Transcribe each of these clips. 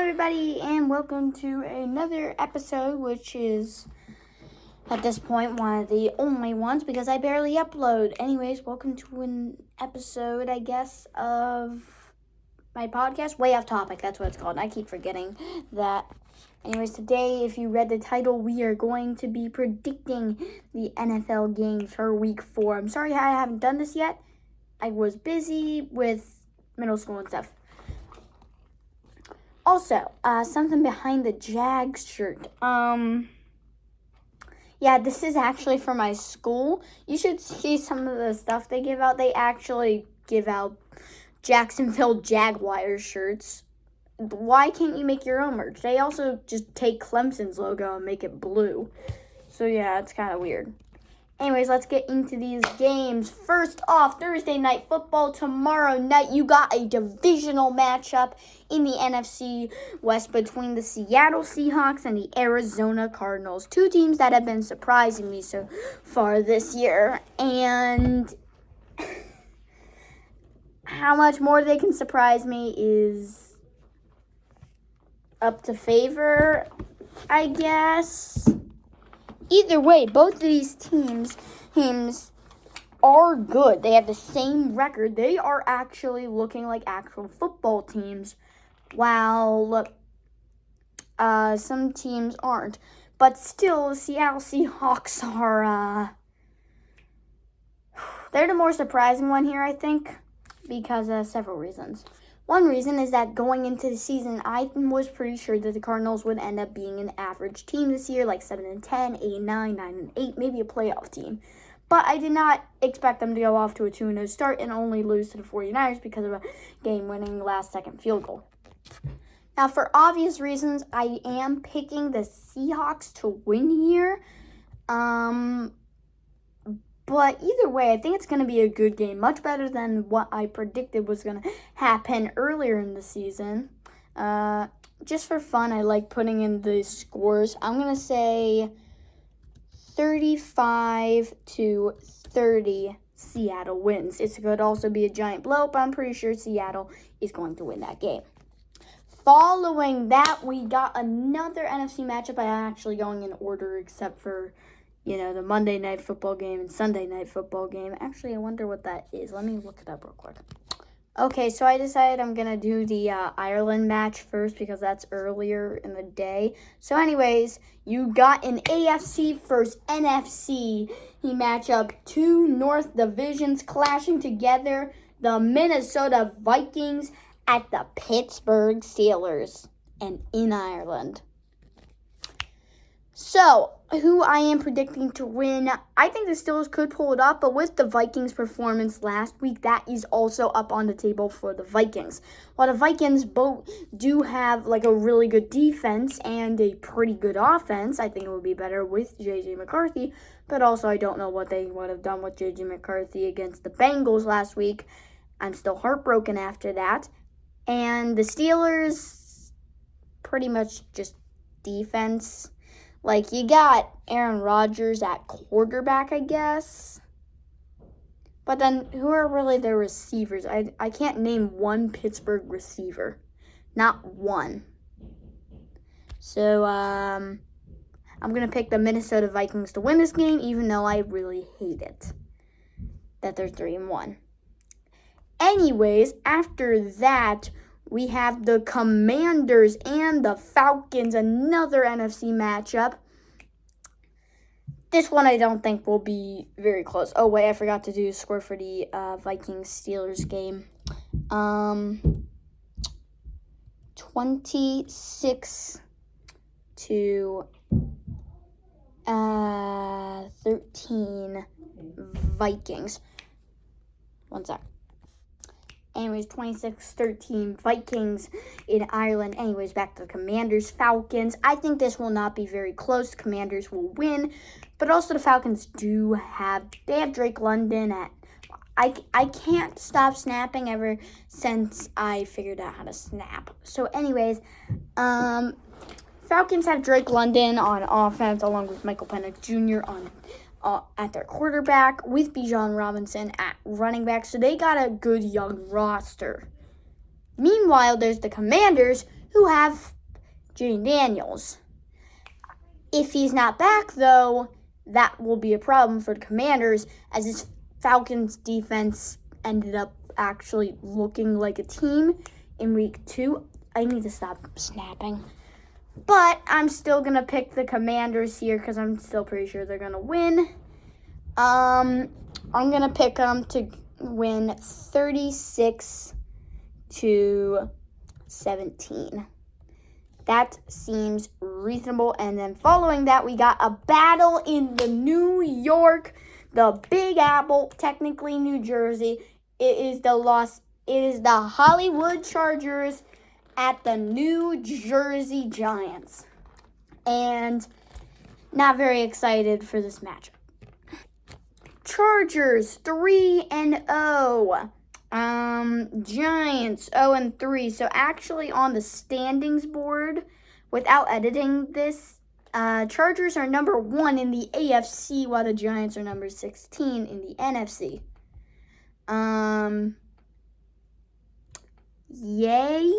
everybody, and welcome to another episode, which is, at this point, one of the only ones, because I barely upload. Anyways, welcome to an episode, I guess, of my podcast. Way Off Topic, that's what it's called. I keep forgetting that. Anyways, today, if you read the title, we are going to be predicting the NFL games for Week 4. I'm sorry I haven't done this yet. I was busy with middle school and stuff. Also, something behind the Jags shirt. Yeah, this is actually for my school. You should see some of the stuff they give out. They actually give out Jacksonville Jaguars shirts. Why can't you make your own merch? They also just take Clemson's logo and make it blue. So yeah, it's kind of weird. Anyways, let's get into these games. First off, Thursday Night Football. Tomorrow night, you got a divisional matchup in the NFC West between the Seattle Seahawks and the Arizona Cardinals. Two teams that have been surprising me so far this year. And how much more they can surprise me is up to favor, I guess. Either way, both of these teams are good. They have the same record. They are actually looking like actual football teams, while some teams aren't. But still, the Seattle Seahawks are, they're the more surprising one here, I think, because of several reasons. One reason is that going into the season, I was pretty sure that the Cardinals would end up being an average team this year, like 7-10, 8-9, 9-8, maybe a playoff team. But I did not expect them to go off to a 2-0 start and only lose to the 49ers because of a game-winning last-second field goal. Now, for obvious reasons, I am picking the Seahawks to win here. But either way, I think it's going to be a good game. Much better than what I predicted was going to happen earlier in the season. Just for fun, I like putting in the scores. I'm going to say 35-30 Seattle wins. It could also be a giant blow, but I'm pretty sure Seattle is going to win that game. Following that, we got another NFC matchup. I'm actually going in order except for the Monday Night Football game and Sunday Night Football game. Actually, I wonder what that is. Let me look it up real quick. Okay, so I decided I'm going to do the Ireland match first because that's earlier in the day. So anyways, you got an AFC versus NFC matchup. Two North divisions clashing together. The Minnesota Vikings at the Pittsburgh Steelers and in Ireland. So, who I am predicting to win, I think the Steelers could pull it off, but with the Vikings' performance last week, that is also up on the table for the Vikings. While the Vikings both do have a really good defense and a pretty good offense, I think it would be better with J.J. McCarthy, but also I don't know what they would have done with J.J. McCarthy against the Bengals last week. I'm still heartbroken after that. And the Steelers, pretty much just defense. You got Aaron Rodgers at quarterback, I guess. But then, who are really their receivers? I can't name one Pittsburgh receiver. Not one. So, I'm going to pick the Minnesota Vikings to win this game, even though I really hate it that they're 3-1. Anyways, after that, we have the Commanders and the Falcons, another NFC matchup. This one I don't think will be very close. Oh, wait, I forgot to do a score for the Vikings-Steelers game. 26-13 Vikings. One sec. Anyways, 26-13 Vikings in Ireland. Anyways, back to the Commanders, Falcons. I think this will not be very close. The Commanders will win. But also the Falcons they have Drake London at, I can't stop snapping ever since I figured out how to snap. So anyways, Falcons have Drake London on offense along with Michael Penix Jr. at their quarterback with Bijan Robinson at running back. So they got a good young roster. Meanwhile, there's the Commanders who have Jane Daniels. If he's not back, though, that will be a problem for the Commanders, as this Falcons defense ended up actually looking like a team in week 2. I need to stop snapping. But I'm still going to pick the Commanders here because I'm still pretty sure they're going to win. I'm going to pick them to win 36-17. That seems reasonable. And then following that, we got a battle in the New York, the Big Apple, technically New Jersey. It is the Hollywood Chargers at the New Jersey Giants. And not very excited for this matchup. Chargers 3-0. Giants 0-3. So actually on the standings board, without editing this, Chargers are number 1 in the AFC, while the Giants are number 16 in the NFC. Yay.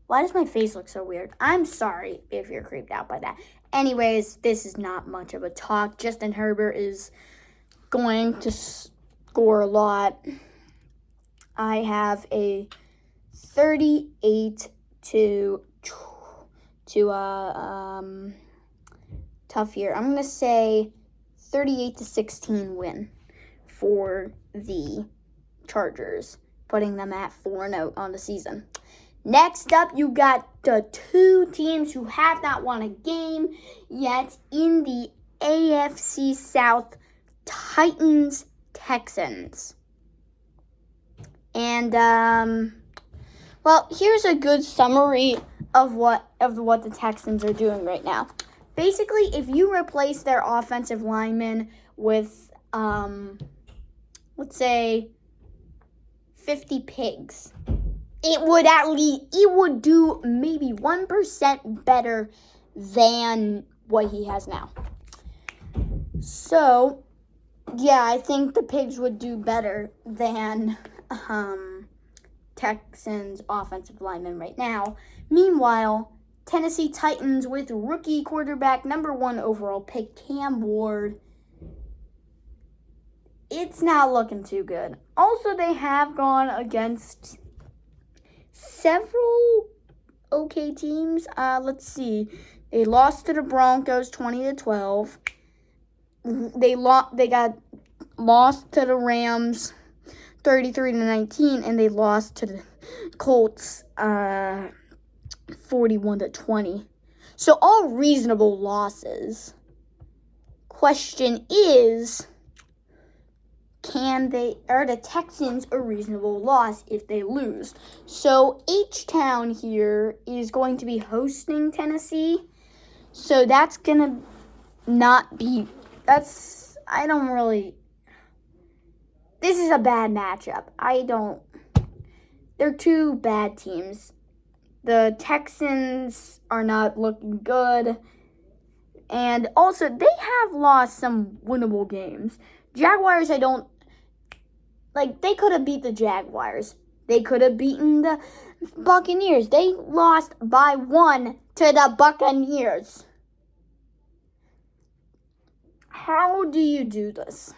Why does my face look so weird? I'm sorry if you're creeped out by that. Anyways, this is not much of a talk. Justin Herbert is going to score a lot. I have a 38 tough year. I'm going to say 38-16 win for the Chargers, putting them at 4-0 on the season. Next up, you got the two teams who have not won a game yet in the AFC South, Titans, Texans. And, well, here's a good summary of what the Texans are doing right now. Basically, if you replace their offensive linemen with, let's say, 50 pigs, it would do maybe 1% better than what he has now. So, yeah, I think the pigs would do better than Texans offensive linemen right now. Meanwhile, Tennessee Titans with rookie quarterback, number 1 overall pick, Cam Ward, it's not looking too good. Also, they have gone against several okay teams. Let's see. They lost to the Broncos 20-12. They got lost to the Rams 33-19, and they lost to the Colts 41-20. So all reasonable losses. Question is, are the Texans a reasonable loss if they lose? So H-Town here is going to be hosting Tennessee. So that's going to not be, this is a bad matchup. They're two bad teams. The Texans are not looking good. And also, they have lost some winnable games. Jaguars, they could have beat the Jaguars. They could have beaten the Buccaneers. They lost by 1 to the Buccaneers. How do you do this?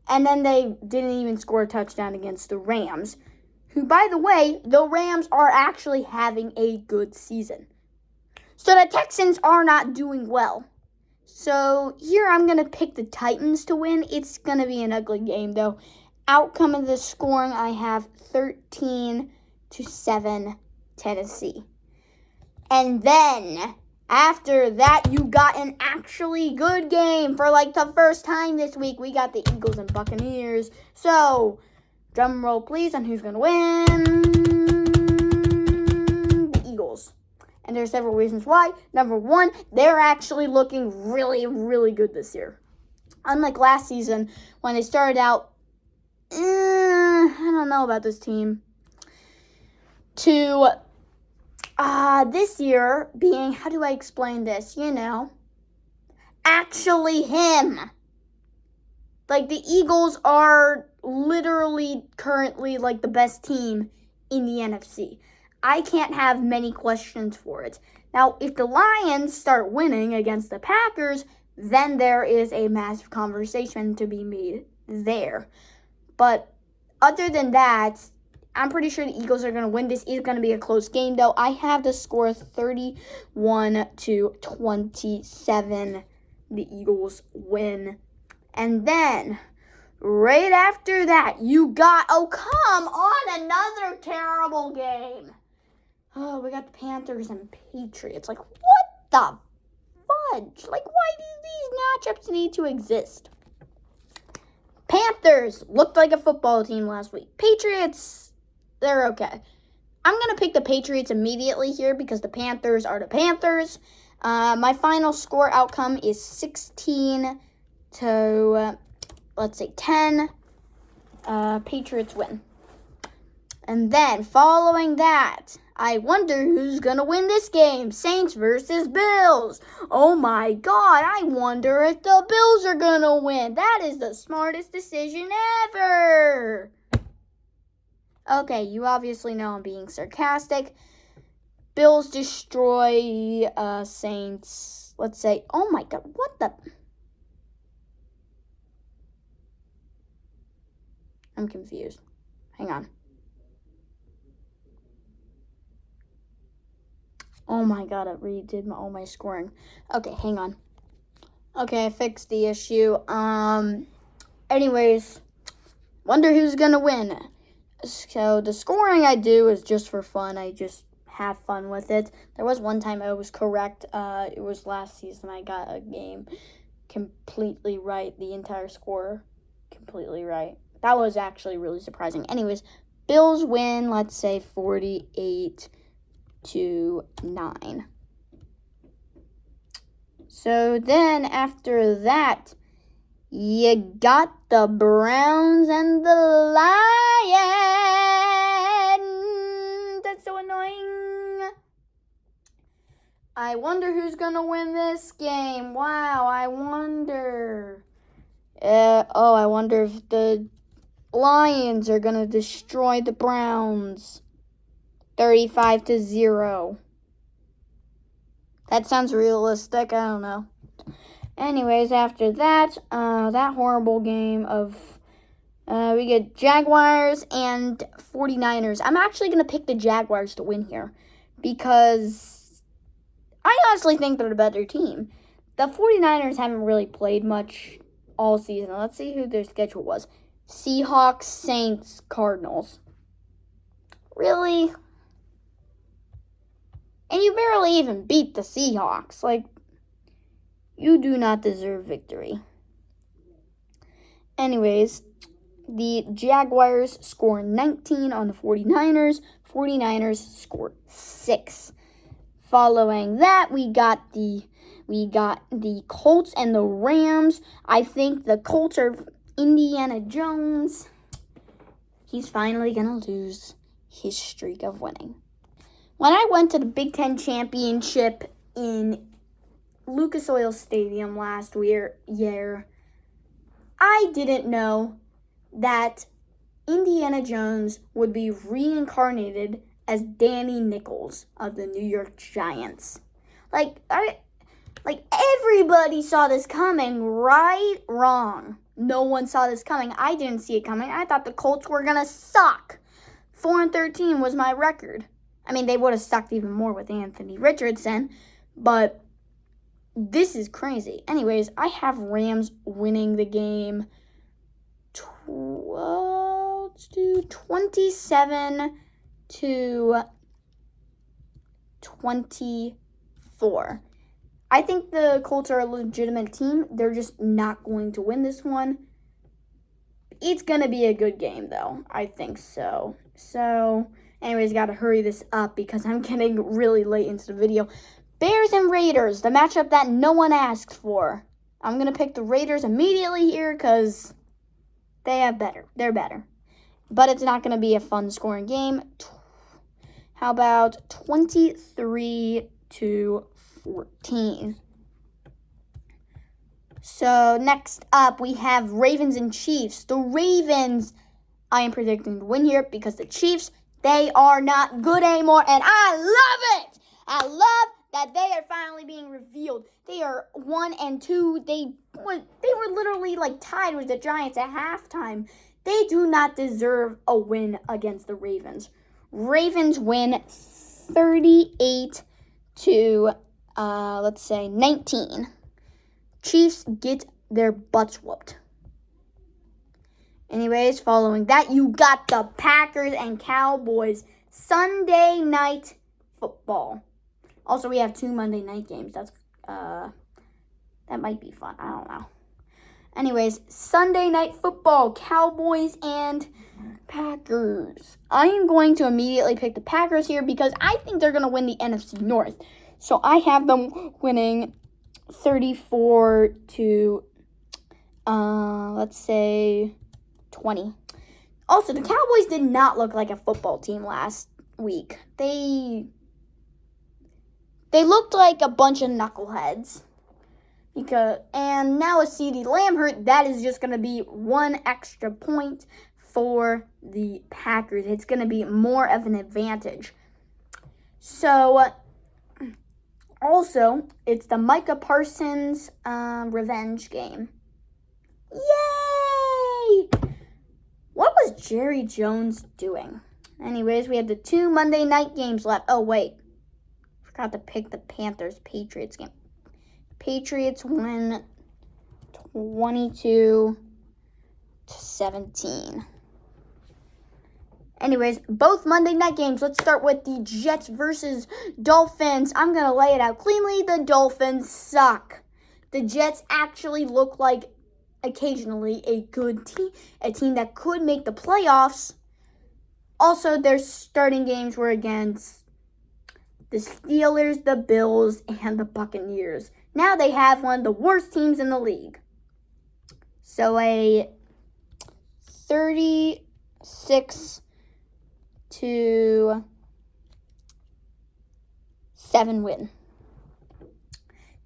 And then they didn't even score a touchdown against the Rams, who, by the way, the Rams are actually having a good season. So the Texans are not doing well. So here I'm going to pick the Titans to win. It's going to be an ugly game, though. Outcome of the scoring, I have 13-7 Tennessee. And then, after that, you got an actually good game for the first time this week. We got the Eagles and Buccaneers. So, drum roll please on who's going to win. The Eagles. And there's several reasons why. Number 1, they're actually looking really, really good this year. Unlike last season, when they started out, I don't know about this team. 2, this year being, how do I explain this? Actually him. The Eagles are literally currently the best team in the NFC. I can't have many questions for it. Now, if the Lions start winning against the Packers, then there is a massive conversation to be made there. But other than that, I'm pretty sure the Eagles are going to win. This is going to be a close game, though. I have the score 31-27. The Eagles win. And then, right after that, you got, oh, come on, another terrible game. Oh, we got the Panthers and Patriots. Like, what the fudge? Like, why do these matchups need to exist? Panthers looked like a football team last week. Patriots, they're okay. I'm going to pick the Patriots immediately here because the Panthers are the Panthers. My final score outcome is 16 to, let's say, 10. Patriots win. And then, following that, I wonder who's going to win this game. Saints versus Bills. Oh my God, I wonder if the Bills are going to win. That is the smartest decision ever. Okay, you obviously know I'm being sarcastic. Bills destroy Saints. Let's say, oh my God, what the... I'm confused. Hang on. Oh my God, it redid all my scoring. Okay, hang on. Okay, I fixed the issue. Anyways, wonder who's gonna win. So the scoring I do is just for fun. I just have fun with it. There was one time I was correct. It was last season. I got a game completely right. The entire score completely right. That was actually really surprising. Anyways, Bills win, let's say 48-9. So then after that, you got the Browns and the Lions. That's so annoying. I wonder who's going to win this game. Wow, I wonder. I wonder if the Lions are going to destroy the Browns. 35-0. That sounds realistic. I don't know. Anyways, after that, that horrible game of, we get Jaguars and 49ers. I'm actually going to pick the Jaguars to win here because I honestly think they're the better team. The 49ers haven't really played much all season. Let's see who their schedule was. Seahawks, Saints, Cardinals. Really? And you barely even beat the Seahawks. Like, you do not deserve victory. Anyways, the Jaguars score 19 on the 49ers. 49ers score 6. Following that, we got the Colts and the Rams. I think the Colts are Indiana Jones. He's finally going to lose his streak of winning. When I went to the Big Ten Championship in Lucas Oil Stadium last year, I didn't know that Indiana Jones would be reincarnated as Danny Nichols of the New York Giants. Like everybody saw this coming, right? Wrong. No one saw this coming. I didn't see it coming. I thought the Colts were going to suck. 4-13 was my record. I mean, they would have sucked even more with Anthony Richardson, but this is crazy. Anyways, I have Rams winning the game 27-24. I think the Colts are a legitimate team. They're just not going to win this one. It's going to be a good game, though. I think so. Anyways, got to hurry this up because I'm getting really late into the video. Bears and Raiders, the matchup that no one asked for. I'm going to pick the Raiders immediately here because they're better. But it's not going to be a fun scoring game. How about 23-14? So next up, we have Ravens and Chiefs. The Ravens, I am predicting to win here because the Chiefs They are not good anymore, and I love it. I love that they are finally being revealed. They are 1-2. They were literally like tied with the Giants at halftime. They do not deserve a win against the Ravens. Ravens win 38 to, 19. Chiefs get their butts whooped. Anyways, following that, you got the Packers and Cowboys Sunday night football. Also, we have 2 Monday night games. That might be fun. I don't know. Anyways, Sunday night football, Cowboys and Packers. I am going to immediately pick the Packers here because I think they're going to win the NFC North. So I have them winning 34 to, 20. Also, the Cowboys did not look like a football team last week. They looked like a bunch of knuckleheads. And now with CeeDee Lamb hurt, that is just going to be 1 extra point for the Packers. It's going to be more of an advantage. So, also, it's the Micah Parsons revenge game. Yay! What was Jerry Jones doing? Anyways, we have the 2 Monday night games left. Oh, wait. Forgot to pick the Panthers-Patriots game. Patriots win 22-17. Anyways, both Monday night games. Let's start with the Jets versus Dolphins. I'm going to lay it out cleanly. The Dolphins suck. The Jets actually look like occasionally a good team, a team that could make the playoffs. Also, their starting games were against the Steelers, the Bills, and the Buccaneers. Now they have one of the worst teams in the league. So a 36-7 win.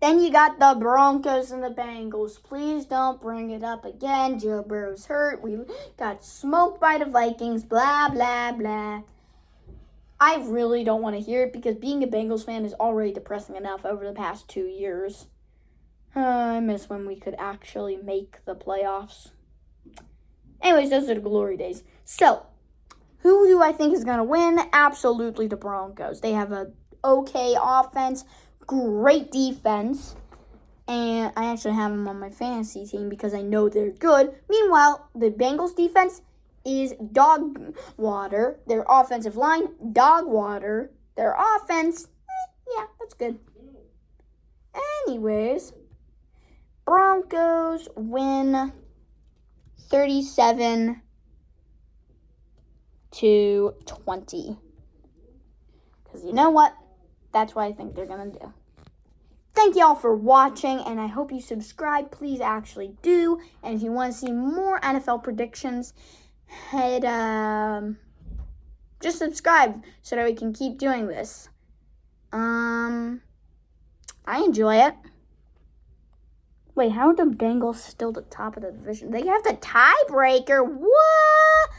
Then you got the Broncos and the Bengals. Please don't bring it up again. Joe Burrow's hurt. We got smoked by the Vikings. Blah, blah, blah. I really don't want to hear it because being a Bengals fan is already depressing enough over the past 2 years. I miss when we could actually make the playoffs. Anyways, those are the glory days. So, who do I think is going to win? Absolutely the Broncos. They have an okay offense, great defense, and I actually have them on my fantasy team because I know they're good. Meanwhile, the Bengals defense is dog water. Their offensive line, dog water. Their offense, yeah, that's good. Anyways, Broncos win 37-20. Because you know what? That's what I think they're going to do. Thank y'all for watching, and I hope you subscribe. Please actually do. And if you want to see more NFL predictions, just subscribe so that we can keep doing this. I enjoy it. Wait, how are the Bengals still the top of the division? They have the tiebreaker. What?